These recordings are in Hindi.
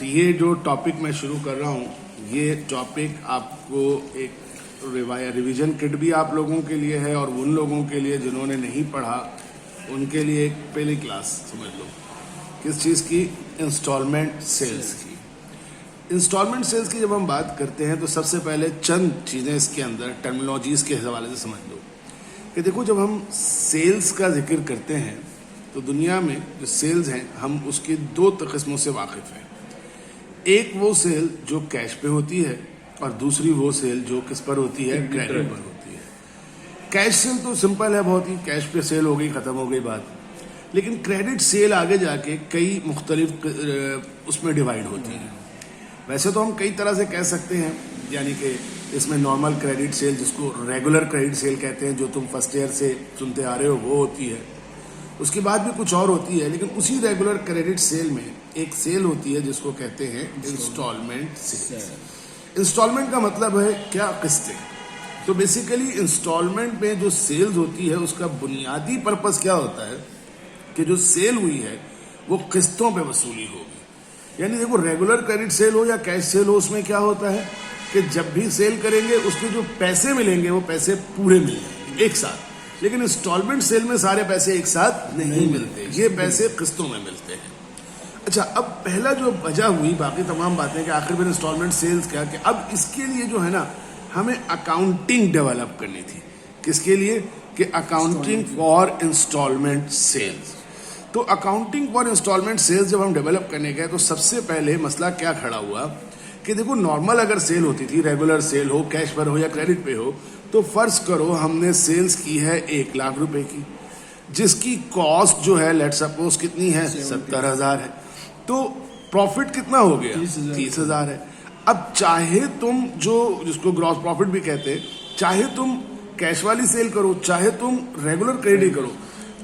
ये जो टॉपिक मैं शुरू कर रहा हूँ, ये टॉपिक आपको एक रिवीजन किट भी आप लोगों के लिए है और उन लोगों के लिए जिन्होंने नहीं पढ़ा उनके लिए एक पहली क्लास समझ लो। किस चीज़ की? इंस्टॉलमेंट सेल्स की। इंस्टॉलमेंट सेल्स की जब हम बात करते हैं तो सबसे पहले चंद चीज़ें इसके अंदर टर्मिनोलॉजीज़ के हवाले से समझ लो कि देखो, जब हम सेल्स का जिक्र करते हैं तो दुनिया में जो सेल्स हैं हम उसकी दो किस्मों से वाकिफ़ हैं। एक वो सेल जो कैश पे होती है और दूसरी वो सेल जो किस पर होती है? क्रेडिट पर होती है। कैश सेल तो सिंपल है बहुत ही, कैश पे सेल हो गई, ख़त्म हो गई बात। लेकिन क्रेडिट सेल आगे जाके कई मुख्तलिफ उसमें डिवाइड होती है। वैसे तो हम कई तरह से कह सकते हैं, यानी कि इसमें नॉर्मल क्रेडिट सेल जिसको रेगुलर क्रेडिट सेल कहते हैं, जो तुम फर्स्ट ईयर से सुनते आ रहे हो, वो होती है। उसके बाद भी कुछ और होती है, लेकिन उसी रेगुलर क्रेडिट सेल में एक सेल होती है जिसको कहते हैं इंस्टॉलमेंट सेल। इंस्टॉलमेंट का मतलब है क्या? किस्तें। तो बेसिकली इंस्टॉलमेंट में जो सेल्स होती है उसका बुनियादी पर्पस क्या होता है कि जो सेल हुई है वो किस्तों पे वसूली होगी। यानी देखो, रेगुलर क्रेडिट सेल हो या कैश सेल हो, उसमें क्या होता है कि जब भी सेल करेंगे उसके जो पैसे मिलेंगे वो पैसे पूरे मिलेंगे एक साथ। लेकिन इंस्टॉलमेंट सेल में सारे पैसे एक साथ नहीं मिलते, ये पैसे किस्तों में मिलते हैं। अच्छा, अब पहला जो वजह हुई, बाकी तमाम बातें कि आखिर में इंस्टॉलमेंट सेल्स क्या, कि अब इसके लिए जो है ना हमें अकाउंटिंग डेवलप करनी थी। किसके लिए? कि अकाउंटिंग फॉर इंस्टॉलमेंट सेल्स। तो अकाउंटिंग फॉर इंस्टॉलमेंट सेल्स जब हम डेवलप करने गए तो सबसे पहले मसला क्या खड़ा हुआ कि देखो, नॉर्मल अगर सेल होती थी, रेगुलर सेल हो, कैश पर हो या क्रेडिट पे हो, तो फर्ज करो हमने सेल्स की है 1 लाख रुपए की, जिसकी कॉस्ट जो है लेट सपोज कितनी है? 70,000 है। तो प्रॉफिट कितना हो गया? 30,000 है। अब चाहे तुम जो जिसको ग्रॉस प्रॉफिट भी कहते हैं, चाहे तुम कैश वाली सेल करो, चाहे तुम रेगुलर क्रेडिट करो,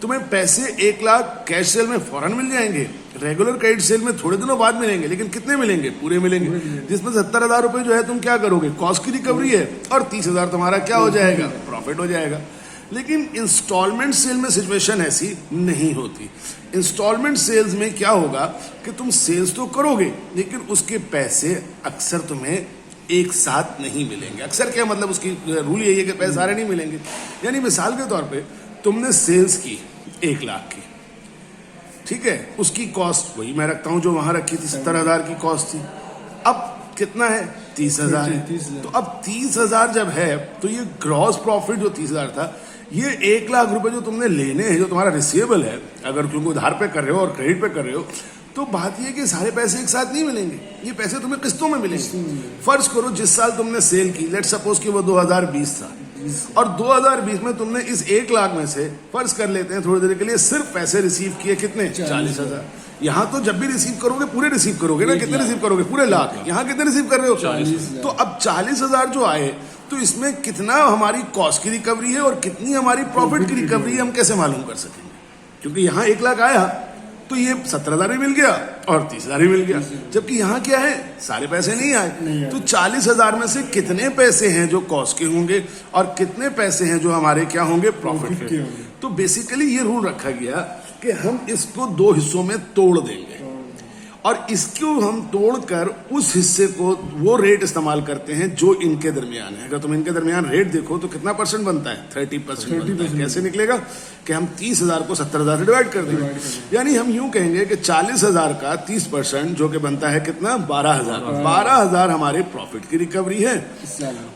तुम्हें पैसे 1 लाख कैश सेल में फौरन मिल जाएंगे, रेगुलर क्रेडिट सेल में थोड़े दिनों बाद मिलेंगे। लेकिन कितने मिलेंगे? पूरे मिलेंगे। जिसमें 70,000 रुपए जो है तुम क्या करोगे? कॉस्ट की रिकवरी है, और 30,000 तुम्हारा क्या हो जाएगा? प्रॉफिट हो जाएगा। लेकिन इंस्टॉलमेंट सेल में सिचुएशन ऐसी नहीं होती। इंस्टॉलमेंट सेल्स में क्या होगा कि तुम सेल्स तो करोगे लेकिन उसके पैसे अक्सर तुम्हें एक साथ नहीं मिलेंगे। अक्सर क्या मतलब, उसकी रूल यही है कि पैसे सारे नहीं मिलेंगे। यानी मिसाल के तौर पे तुमने सेल्स की 1 लाख की, ठीक है, उसकी कॉस्ट वही मैं रखता हूं जो वहां रखी थी, 70,000 की कॉस्ट थी। अब कितना है? 30,000 है। तो अब 30,000 जब है तो ये ग्रॉस प्रॉफिट जो 30,000 था, ये 1 लाख रुपए जो तुमने लेने हैं, जो तुम्हारा रिसीवेबल है, अगर क्योंकि उधार पे कर रहे हो और क्रेडिट पे कर रहे हो, तो बात ये कि सारे पैसे एक साथ नहीं मिलेंगे, ये पैसे तुम्हें किस्तों में मिलेंगे। फर्ज करो जिस साल तुमने सेल की, लेट सपोज कि वो 2020 था, और 2020 में तुमने इस 1 लाख में से फर्ज कर लेते हैं थोड़ी देर के लिए सिर्फ पैसे रिसीव किए कितने? 40,000। यहाँ तो जब भी रिसीव करोगे पूरे रिसीव करोगे ना, कितने रिसीव करोगे? पूरे लाख। यहाँ कितने रिसीव कर रहे हो? 40। तो अब 40,000 जो आए तो इसमें कितना हमारी कॉस्ट की रिकवरी है और कितनी हमारी प्रॉफिट की रिकवरी है, हम कैसे मालूम कर सकेंगे? क्योंकि यहाँ 1 लाख आया तो ये 17,000 भी मिल गया और 30,000 भी मिल गया, जबकि यहाँ क्या है? सारे पैसे नहीं आए। तो 40,000 में से कितने पैसे हैं जो कॉस्ट के होंगे और कितने पैसे हैं जो हमारे क्या होंगे? प्रॉफिट के। तो बेसिकली ये रूल रखा गया कि हम इसको 2 हिस्सों में तोड़ देंगे और इसको हम तोड़कर उस हिस्से को वो रेट इस्तेमाल करते हैं जो इनके दरमियान है। अगर तुम इनके दरमियान रेट देखो तो कितना परसेंट बनता है? 30% बनता है। कैसे निकलेगा कि हम 30,000 को 70,000 से डिवाइड कर देंगे। यानी हम यूं कहेंगे कि 40,000 का 30% जो कि बनता है कितना? 12,000। 12,000 हमारे प्रॉफिट की रिकवरी है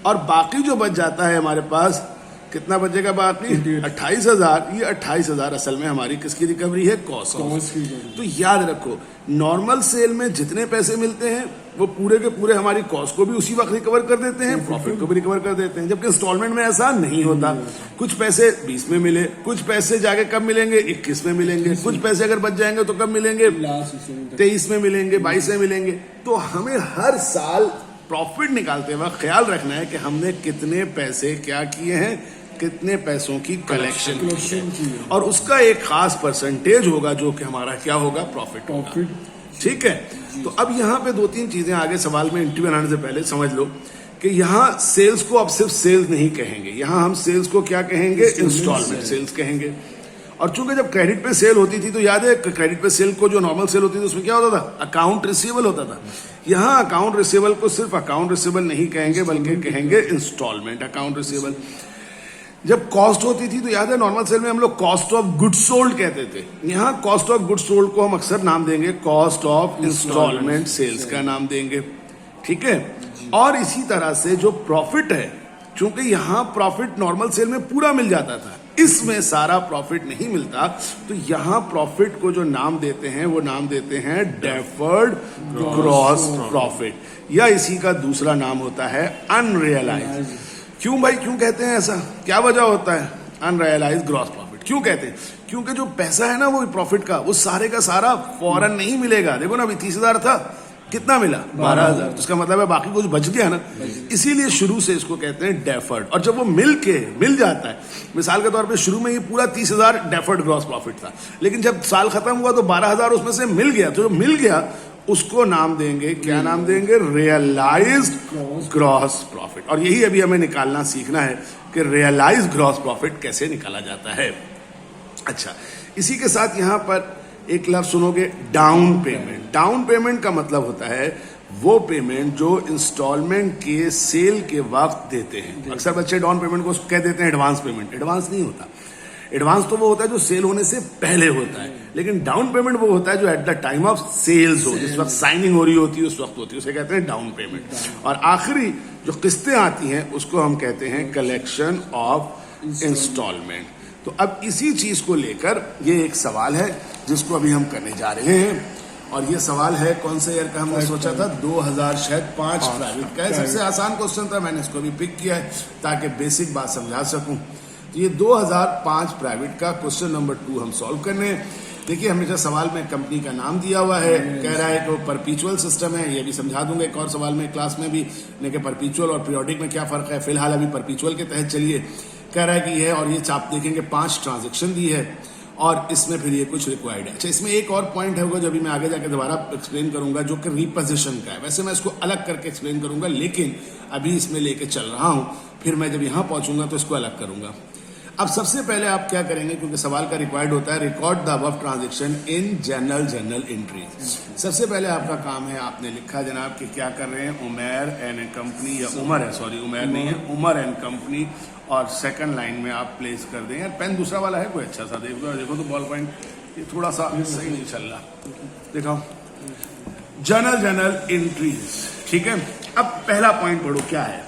और बाकी जो बच जाता है हमारे पास, कितना बचेगा बाकी? 28,000। ये 28,000 असल में हमारी किसकी रिकवरी है? कॉस्ट की। तो याद रखो, नॉर्मल सेल में जितने पैसे मिलते हैं वो पूरे के पूरे हमारी कॉस्ट को भी उसी वक्त रिकवर कर देते हैं, प्रॉफिट को भी रिकवर कर देते हैं। जबकि इंस्टॉलमेंट में ऐसा नहीं होता। कुछ पैसे 20 में मिले, कुछ पैसे जाके कब मिलेंगे? 21 में मिलेंगे, कुछ पैसे अगर बच जाएंगे तो कब मिलेंगे? 23 में मिलेंगे, 22 में मिलेंगे। तो हमें हर साल प्रॉफिट निकालते वक्त ख्याल रखना है कि हमने कितने पैसे क्या किए हैं, कितने पैसों की कलेक्शन की, और उसका एक खास परसेंटेज होगा जो कि हमारा क्या होगा? प्रॉफिट। ठीक है। तो अब यहाँ पे 2-3 चीजें आगे सवाल में इंटरव्यू बनाने से पहले समझ लो कि यहाँ सेल्स को अब सिर्फ सेल्स नहीं कहेंगे, यहाँ हम सेल्स को क्या कहेंगे? इंस्टॉलमेंट सेल्स कहेंगे। और चूंकि जब क्रेडिट पे सेल होती थी तो याद है क्रेडिट पे सेल को जो नॉर्मल सेल होती थी उसमें क्या होता था, अकाउंट रिसीवेबल होता था। यहाँ अकाउंट रिसीवेबल को सिर्फ अकाउंट रिसीवेबल नहीं कहेंगे बल्कि कहेंगे इंस्टॉलमेंट अकाउंट रिसीवेबल। जब कॉस्ट होती थी तो याद है नॉर्मल सेल में हम लोग कॉस्ट ऑफ गुड्स सोल्ड कहते थे, यहाँ कॉस्ट ऑफ गुड्स सोल्ड को हम अक्सर नाम देंगे कॉस्ट ऑफ इंस्टॉलमेंट सेल्स का नाम देंगे, ठीक है। और इसी तरह से जो प्रॉफिट है, चूंकि यहाँ प्रॉफिट नॉर्मल सेल में पूरा मिल जाता था, इसमें सारा प्रॉफिट नहीं मिलता, तो यहाँ प्रॉफिट को जो नाम देते हैं वो नाम देते हैं डेफर्ड ग्रॉस प्रॉफिट, या इसी का दूसरा नाम होता है अनरियलाइज्ड। क्यों भाई, क्यों कहते हैं ऐसा, क्या वजह होता है अनरियलाइज्ड ग्रॉस प्रॉफिट क्यों कहते हैं? क्योंकि जो पैसा है ना वो प्रॉफिट का, वो सारे का सारा फौरन नहीं मिलेगा। देखो ना अभी 30,000 था, कितना मिला 12,000, तो इसका मतलब है बाकी कुछ बच गया ना, इसीलिए शुरू से इसको कहते हैं डेफर्ड। और जब वो मिल जाता है, मिसाल के तौर पे शुरू में ये पूरा 30,000 डेफर्ड ग्रॉस प्रॉफिट था, लेकिन जब साल खत्म हुआ तो 12,000 उसमें से मिल गया, तो जो मिल गया उसको नाम देंगे, क्या नाम देंगे, रियलाइज्ड ग्रॉस प्रॉफिट। और यही अभी हमें निकालना सीखना है कि रियलाइज्ड ग्रॉस प्रॉफिट कैसे निकाला जाता है। अच्छा, इसी के साथ यहां पर एक लफ्ज सुनोगे, डाउन पेमेंट। डाउन पेमेंट का मतलब होता है वो पेमेंट जो इंस्टॉलमेंट के सेल के वक्त देते हैं। अक्सर बच्चे डाउन पेमेंट को कह देते हैं एडवांस पेमेंट, एडवांस नहीं होता। एडवांस तो वो होता है जो सेल होने से पहले होता है, लेकिन डाउन पेमेंट वो होता है जो at the time of sales हो, जिस वक्त साइनिंग हो रही होती है उस वक्त होती है, उसे कहते हैं डाउन पेमेंट। और आखिरी जो किस्तें आती हैं उसको हम कहते हैं कलेक्शन ऑफ इंस्टॉलमेंट। तो अब इसी चीज को लेकर ये एक सवाल है जिसको अभी हम करने जा रहे हैं, और ये सवाल है कौन से ईयर का हमने सोचा था, 2005 प्राइवेट का है। सबसे आसान क्वेश्चन था, मैंने इसको भी पिक किया है ताकि बेसिक बात समझा सकूं। तो ये 2005 प्राइवेट का क्वेश्चन नंबर 2 हम सॉल्व करने हैं। देखिए हमेशा सवाल में कंपनी का नाम दिया हुआ है, कह रहा है कि वो परपीचुअल सिस्टम है, ये भी समझा दूंगा एक और सवाल में क्लास में भी, लेकिन परपीचुअल और पीरियोडिक में क्या फर्क है। फिलहाल अभी परपीचुअल के तहत चलिए, कह रहा है कि ये है, और ये आप देखेंगे 5 ट्रांजेक्शन दी है और इसमें फिर ये कुछ रिक्वायर्ड है। अच्छा, इसमें एक और पॉइंट होगा जो अभी मैं आगे जाके दोबारा एक्सप्लेन करूंगा, जो कि रिपोजिशन का है। वैसे मैं इसको अलग करके एक्सप्लेन करूंगा, लेकिन अभी इसमें लेके चल रहा हूं, फिर मैं जब यहां पहुंचूंगा तो इसको अलग करूंगा। अब सबसे पहले आप क्या करेंगे, क्योंकि सवाल का रिक्वायर्ड होता है record the above transaction in journal entries. सबसे पहले आपका काम है, आपने लिखा जनाब कि क्या कर रहे हैं, उमर एंड कंपनी, या उमर है, सॉरी उमर नहीं है, उमर एंड कंपनी, और सेकंड लाइन में आप प्लेस कर दें। यार पेन दूसरा वाला है कोई अच्छा सा, देखो तो बॉल पॉइंट ये थोड़ा सा सही नहीं चल रहा, दिखाओ, जर्नल एंट्रीज, ठीक है। अब पहला पॉइंट पढ़ो, क्या है,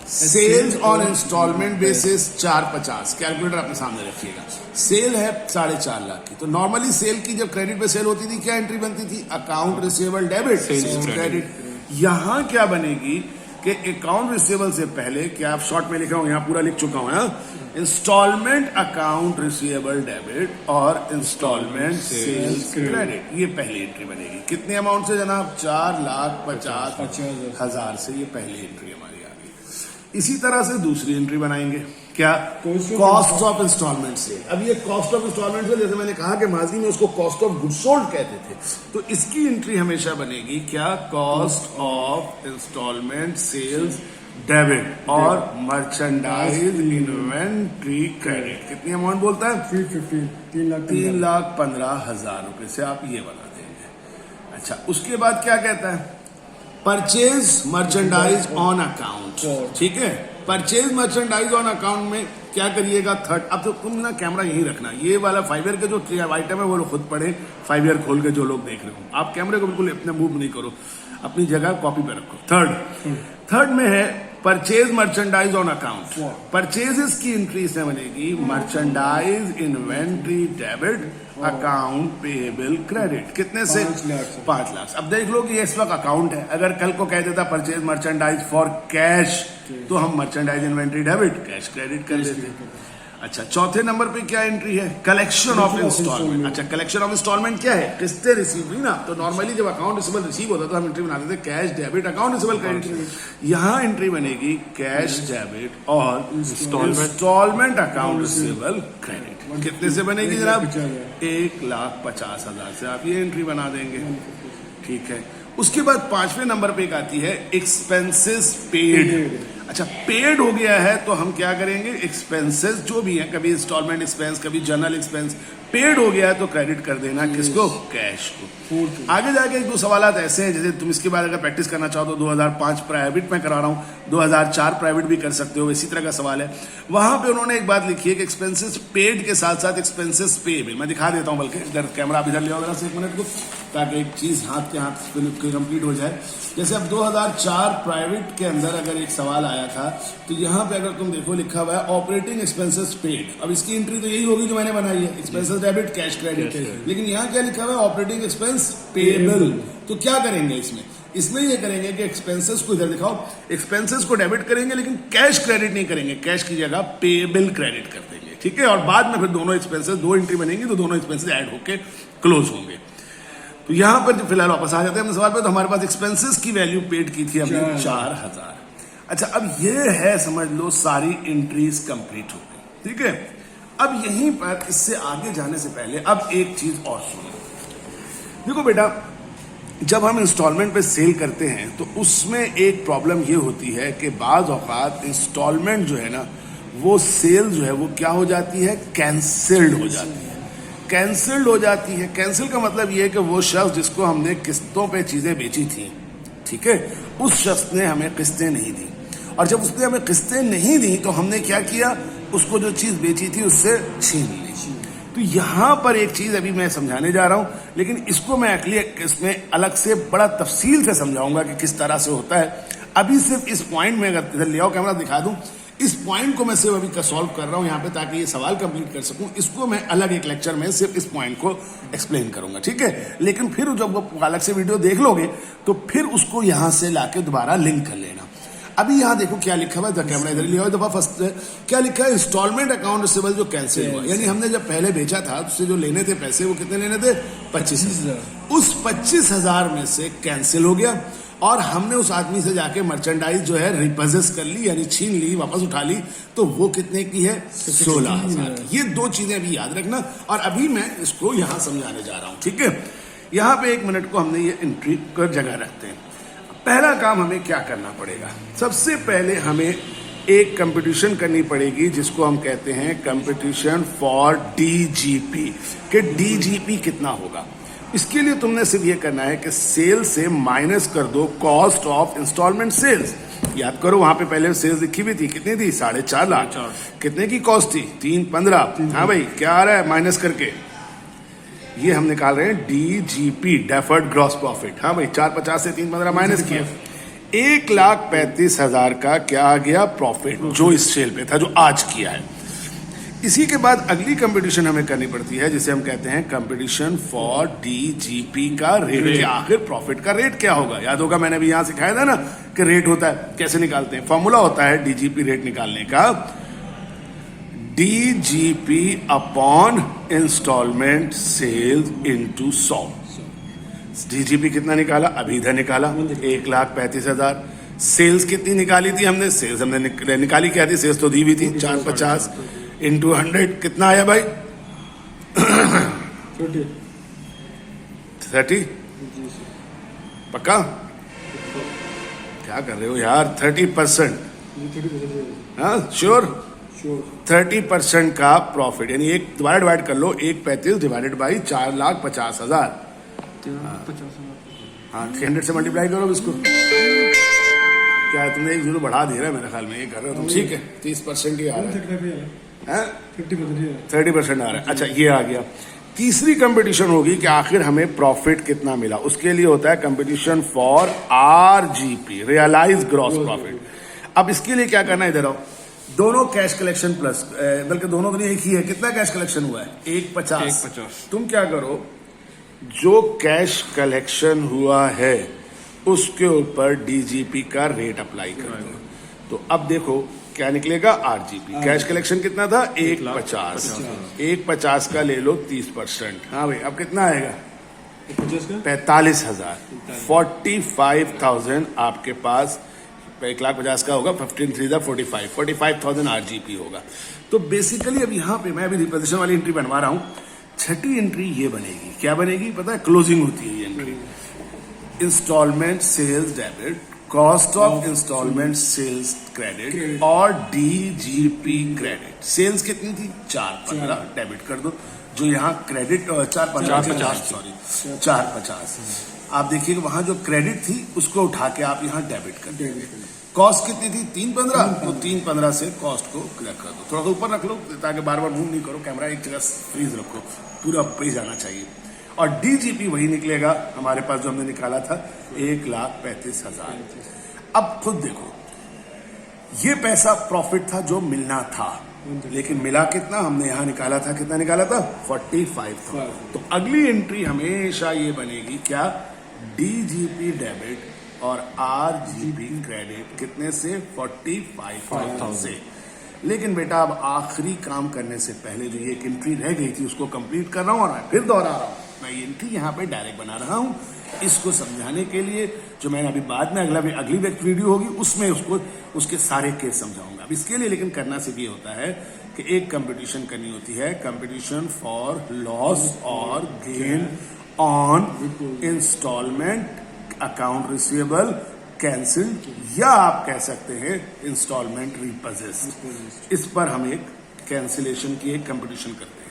sales on instalment basis 450। Calculator अपने सामने रखिएगा। सेल है 4.5 लाख की, तो नॉर्मली सेल की जब क्रेडिट पे सेल होती थी क्या एंट्री बनती थी, account receivable debit sales credit. यहां क्या बनेगी कि अकाउंट रिसीवेबल से पहले, क्या आप शॉर्ट में लिख रहा हूं, यहां पूरा लिख चुका हूं, इंस्टॉलमेंट अकाउंट रिसीवेबल डेबिट और इंस्टॉलमेंट सेल्स क्रेडिट, ये पहली एंट्री बनेगी। कितने अमाउंट से जनाब, 4,50,000 से, ये पहली एंट्री हमारी। इसी तरह से दूसरी एंट्री बनाएंगे, क्या, कॉस्ट ऑफ इंस्टॉलमेंट से। अब ये कॉस्ट ऑफ इंस्टॉलमेंट से, जैसे मैंने कहा कि माजी में उसको कॉस्ट ऑफ गुड्स सोल्ड कहते थे, तो इसकी एंट्री हमेशा बनेगी क्या, cost of instalment sales debit और मर्चेंडाइज इन्वेंट्री क्रेडिट। कितनी अमाउंट बोलता है, 3,15,000 रुपए से आप ये बना देंगे। अच्छा, उसके बाद क्या कहता है, परचेज मर्चेंडाइज ऑन अकाउंट, ठीक है। परचेज मर्चेंडाइज ऑन अकाउंट में क्या करिएगा, थर्ड। अब तो तुम ना कैमरा यही रखना, ये वाला 5 ईयर के जो आइटम है वो लोग खुद पढ़े, 5 ईयर खोल के जो लोग देख रहे हो, आप कैमरे को बिल्कुल अपने मूव नहीं करो, अपनी जगह कॉपी पे रखो। थर्ड में है purchase merchandise on account. Purchases की एंट्री से बनेगी merchandise inventory debit account payable credit. कितने से, 5 लाख। अब देख लो कि इस वक्त अकाउंट है, अगर कल को कह देता परचेज मर्चेंडाइज फॉर कैश, तो हम merchandise inventory debit cash credit कर देते। अच्छा, चौथे नंबर पे क्या एंट्री है, कलेक्शन ऑफ इंस्टॉलमेंट। अच्छा, कलेक्शन ऑफ इंस्टॉलमेंट क्या है, किस्तें रिसीव हुई ना, तो नॉर्मली जब अकाउंट रिसीवेबल रिसीव होता तो हम एंट्री बनाते थे cash debit account receivable credit. यहाँ एंट्री बनेगी कैश डेबिट और इंस्टॉलमेंट अकाउंट रिसीवेबल क्रेडिट। कितने से बनेगी जनाब, 1,50,000 से आप ये एंट्री बना देंगे, ठीक है। उसके बाद 5वें नंबर पे एक आती है एक्सपेंसेस पेड। अच्छा, पेड हो गया है तो हम क्या करेंगे, एक्सपेंसेस जो भी है, कभी इंस्टॉलमेंट एक्सपेंस, कभी जनरल एक्सपेंस, पेड हो गया है तो क्रेडिट कर देना किसको, कैश को। आगे जाके एक दो सवालात ऐसे हैं, जैसे तुम इसके बाद अगर प्रैक्टिस करना चाहो तो 2005 प्राइवेट में करा रहा हूं, 2004 प्राइवेट भी कर सकते हो, इसी तरह का सवाल है। वहां पे उन्होंने एक बात लिखी है कि एक्सपेंसेस पेड के साथ साथ एक्सपेंसेस पेबल। मैं दिखा देता हूं, बल्कि इधर कैमरा आप इधर ले आओ जरा से 1 मिनट को, ताकि एक चीज हाथ के हाथ कंप्लीट हो जाए। जैसे अब 2004 प्राइवेट के अंदर अगर एक सवाल आया था, तो यहाँ पे अगर तुम देखो लिखा हुआ है ऑपरेटिंग एक्सपेंसेस पेड। अब इसकी एंट्री तो यही होगी जो मैंने बनाई है, एक्सपेंसेस डेबिट, कैश क्रेडिट, लेकिन यहाँ क्या लिखा हुआ है, ऑपरेटिंग एक्सपेंस पेबल। तो क्या करेंगे इसमें ये करेंगे कि एक्सपेंसेस को इधर दिखाओ, एक्सपेंसेस को डेबिट करेंगे लेकिन कैश क्रेडिट नहीं करेंगे, कैश की जगह पेबल क्रेडिट कर देंगे, ठीक है। और बाद में फिर दोनों एक्सपेंसेस, 2 एंट्री बनेंगी तो दोनों एक्सपेंसेस ऐड होके क्लोज होंगे। तो यहां पर फिलहाल वापस आ जाते हैं सवाल पे। तो हमारे पास एक्सपेंसेस की वैल्यू पेड की थी हमने 4000। अच्छा, अब ये है, समझ लो सारी एंट्रीज कंप्लीट हो गई, ठीक है। अब यहीं पर इससे आगे जाने से पहले अब एक चीज और सुनो। देखो बेटा, जब हम इंस्टॉलमेंट पे सेल करते हैं तो उसमें एक प्रॉब्लम ये होती है कि बाज औकात इंस्टॉलमेंट जो है ना, वो सेल जो है वो क्या हो जाती है, कैंसिल्ड हो जाती है। कैंसिल्ड हो जाती है, कैंसिल का मतलब ये है कि वो शख्स जिसको हमने किस्तों पे चीजें बेची थी, ठीक है, उस शख्स ने हमें किस्तें नहीं दी, और जब उसने हमें किस्तें नहीं दी तो हमने क्या किया, उसको जो चीज बेची थी उससे छीन ली। तो यहां पर एक चीज अभी मैं समझाने जा रहा हूं, लेकिन इसको मैं अगले इसमें अलग से बड़ा तफसील से समझाऊंगा कि किस तरह से होता है। अभी सिर्फ इस पॉइंट में, अगर इधर ले आओ कैमरा दिखा दूं, इस पॉइंट को मैं सिर्फ अभी सॉल्व कर रहा हूं यहां पे, ताकि ये सवाल कंप्लीट कर सकूं। इसको मैं अलग एक लेक्चर में सिर्फ इस पॉइंट को एक्सप्लेन करूंगा, ठीक है। लेकिन फिर जब वो अलग से वीडियो देख लोगे तो फिर उसको यहां से लाके दोबारा लिंक कर लेना। अभी यहां देखो क्या लिखा हुआ है, कैमरा इधर लिया दफा फर्स्ट क्या लिखा है, इंस्टॉलमेंट अकाउंट रिसीवेबल जो कैंसिल हुआ, यानी हमने जब पहले बेचा था उससे जो लेने थे पैसे, वो कितने लेने थे, 25,000। उस 25,000 में से कैंसिल हो गया और हमने उस आदमी से जाके मर्चेंडाइज जो है रिपोजेस कर ली, यानी छीन ली, वापस उठा ली। तो वो कितने की है, 16,000। ये 2 चीजें अभी याद रखना, और अभी मैं इसको यहां समझाने जा रहा हूं, ठीक है। यहां पे 1 मिनट को हमने ये एंट्री कर जगह रखते हैं। पहला काम हमें क्या करना पड़ेगा, सबसे पहले हमें एक कंपटीशन करनी पड़ेगी जिसको हम कहते हैं कंपटीशन फॉर डीजीपी, कि डीजीपी कितना होगा। इसके लिए तुमने सिर्फ ये करना है कि सेल से माइनस कर दो कॉस्ट ऑफ इंस्टॉलमेंट सेल्स। याद करो वहां पे पहले सेल्स लिखी हुई थी, कितनी थी, 4.5 लाख। कितने की कॉस्ट थी, 315। हाँ भाई, क्या आ रहा है माइनस करके, ये हम निकाल रहे हैं डीजीपी, डेफर्ड ग्रॉस प्रॉफिट। हाँ भाई, 450 से 315 माइनस किया, 1,35,000 का क्या आ गया, प्रॉफिट, जो इस सेल पे था, जो आज किया है। इसी के बाद अगली कंपटीशन हमें करनी पड़ती है जिसे हम कहते हैं कंपटीशन फॉर डीजीपी का रेट। आखिर प्रॉफिट का रेट क्या होगा, याद होगा मैंने भी यहां सिखाया था ना कि रेट होता है, कैसे निकालते हैं, फॉर्मूला होता है डीजीपी रेट निकालने का, DGP upon instalment sales into 100। DGP कितना निकाला, अभी इधर निकाला, 1,35,000। सेल्स कितनी निकाली थी हमने, सेल्स हमने निकाली क्या थी, सेल्स तो दी हुई थी 450 इंटू 100, कितना आया भाई, 30। पक्का, क्या कर रहे हो यार, 30%, हाँ श्योर, 30% का प्रॉफिट, यानी एक डिवाइड कर लो, 1,35 डिवाइडेड बाई 4,50,000। हाँ, 300 से मल्टीप्लाई करो इसको, क्या तुमने 1 जीरो बढ़ा दे रहा है मेरे ख्याल में, ये कर रहे हो तुम, ठीक है, 30% ही आ रहा है, 30% आ रहा है। अच्छा, ये आ गया। तीसरी कंपटीशन होगी कि आखिर हमें प्रॉफिट कितना मिला, उसके लिए होता है competition for RGP, realise gross profit. अब इसके लिए क्या करना है, इधर आओ, दोनों कैश कलेक्शन प्लस, बल्कि दोनों तो नहीं, एक ही है। कितना कैश कलेक्शन हुआ है, 150। तुम क्या करो, जो कैश कलेक्शन हुआ है उसके ऊपर डीजीपी का रेट अप्लाई कर दो। तो अब देखो क्या निकलेगा, आरजीपी, कैश कलेक्शन कितना था, 150। 150 का ले लो 30%, हाँ भाई, अब कितना आएगा, 45,000। 45,000 आपके पास 1,50,000 का होगा, 15 3 45, 45,000 आरजीपी होगा। तो बेसिकली अब यहाँ पे मैं अभी रिपोजिशन वाली एंट्री बनवा रहा हूँ। छठी एंट्री ये बनेगी, क्या बनेगी पता है, क्लोजिंग होती है ये entry. Instalment sales debit, cost of instalment sales credit और डीजीपी क्रेडिट। सेल्स कितनी थी? 415 डेबिट कर दो, जो यहाँ क्रेडिट 450 आप देखिए वहां जो क्रेडिट थी उसको उठा के आप यहाँ डेबिट कर दो। कॉस्ट कितनी थी? 315, तो 315 से कॉस्ट को क्लियर कर दो। थोड़ा सा ऊपर रख लो ताकि बार बार मूव नहीं करो, कैमरा एक जगह फ्रीज रखो, पूरा पेज आना चाहिए। और डीजीपी वही निकलेगा हमारे पास जो हमने निकाला था, 1,35,000। अब खुद देखो, ये पैसा प्रॉफिट था जो मिलना था, लेकिन मिला कितना? हमने यहां निकाला था, कितना निकाला था? 45,000। तो अगली एंट्री हमेशा ये बनेगी क्या? डीजीपी डेबिट और आरजीपी क्रेडिट कितने से? 45,000 से। लेकिन बेटा अब आखिरी काम करने से पहले जो ये एक एंट्री रह गई थी उसको कंप्लीट कर रहा हूं और फिर दोहरा रहा हूं। मैं ये एंट्री यहाँ पे डायरेक्ट बना रहा हूं इसको समझाने के लिए, जो मैंने अभी बाद में अगली वीडियो होगी उसमें उसके सारे केस समझाऊंगा। अब इसके लिए लेकिन करना सिर्फ ये होता है कि एक कंपटीशन करनी होती है, कंपटीशन फॉर लॉस और gain on instalment account receivable cancel, या आप कह सकते हैं इंस्टॉलमेंट रिपोजेस्ड। इस पर हम एक कैंसिलेशन की एक कंपटीशन करते हैं।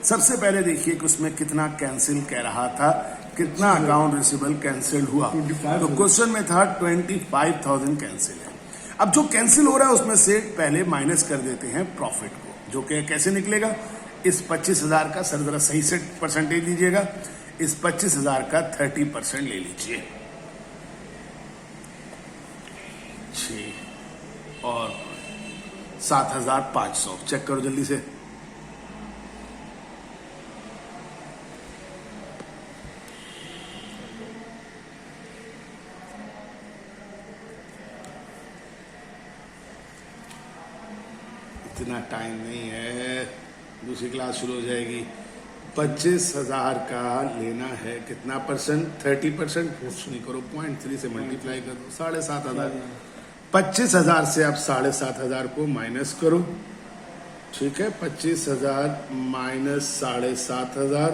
सबसे पहले देखिए कि उसमें कितना कैंसिल कह रहा था, कितना अकाउंट रिसीवेबल कैंसिल हुआ। तो क्वेश्चन में था 25,000 कैंसिल है। अब जो कैंसिल हो रहा है उसमें से पहले माइनस कर देते हैं प्रॉफिट को, जो कि कैसे निकलेगा? इस 25,000 का, सर जरा सही से परसेंटेज दीजिएगा, इस 25,000 का 30% ले लीजिए, 6 और 7,500। चेक करो जल्दी से। इतना टाइम नहीं है, दूसरी क्लास शुरू हो जाएगी। 25,000 का लेना है, कितना परसेंट? 30%। कुछ नहीं करो, 0.3 से मल्टीप्लाई कर दो, 7,500। 25,000 से आप 7,500 को माइनस करो, ठीक है? 25,000 माइनस 7,500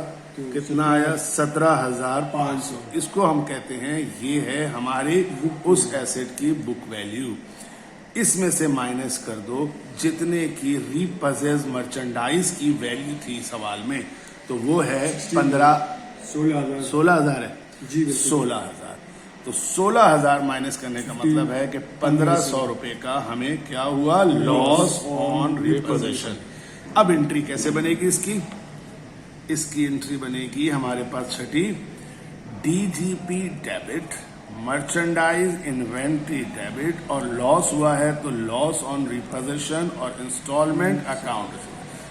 कितना आया? 17,500। इसको हम कहते हैं, ये है हमारी उस एसेट की बुक वैल्यू। इसमें से माइनस कर दो जितने की रीपजेज मर्चेंडाइज की वैल्यू थी सवाल में, तो वो है 16,000 है जी, 16,000। तो 16,000 माइनस करने का मतलब है कि 1,500 रुपए का हमें क्या हुआ? Loss on reposition. अब एंट्री कैसे बनेगी इसकी? इसकी एंट्री बनेगी हमारे पास छठी, DGP debit, merchandise inventory debit, और लॉस हुआ है तो लॉस ऑन रिपोजिशन और इंस्टॉलमेंट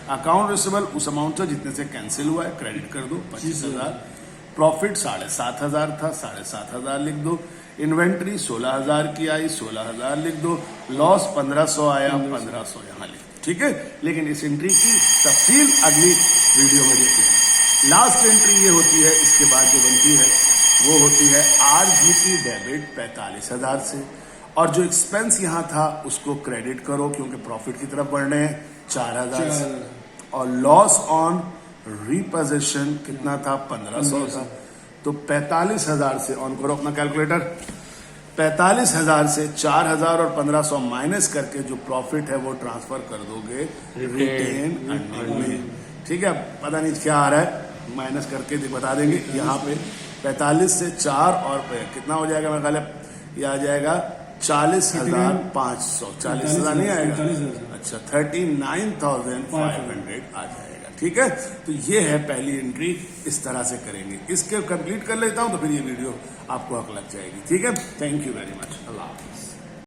अकाउंट रिसीवेबल उस अमाउंट था जितने से कैंसिल हुआ है, क्रेडिट कर दो 25,000। प्रॉफिट 7,500 था, 7,500 लिख दो। इन्वेंट्री 16,000 की आई, 16,000 लिख दो। लॉस 1,500 आया, 1,500 यहाँ लिख दो, ठीक है? लेकिन इस एंट्री की तफसील अगली वीडियो में देख लेंगे। लास्ट एंट्री ये होती है, इसके बाद जो बनती है वो होती है आरजीपी डेबिट 45,000 से, और जो एक्सपेंस यहाँ था उसको क्रेडिट करो क्योंकि प्रॉफिट की तरफ बढ़ रहे हैं, 4,000 से। और लॉस ऑन रिपोजिशन कितना था? 1,500 था। तो 45,000 से, ऑन करो अपना कैलकुलेटर, 45,000 से 4,000 और 1,500 माइनस करके जो प्रॉफिट है वो ट्रांसफर कर दोगे रिटेन अर्निंग में, ठीक है? पता नहीं क्या आ रहा है, माइनस करके बता देंगे। यहाँ पे 45 से 4 और कितना हो जाएगा? मेरा ख्याल है ये आ जाएगा 40,500। 40,000 नहीं आएगा, अच्छा 39,500 आ जाएगा, ठीक है? तो ये है पहली एंट्री, इस तरह से करेंगे। इसके कंप्लीट कर लेता हूं तो फिर ये वीडियो आपको हक लग जाएगी, ठीक है? Thank you very much.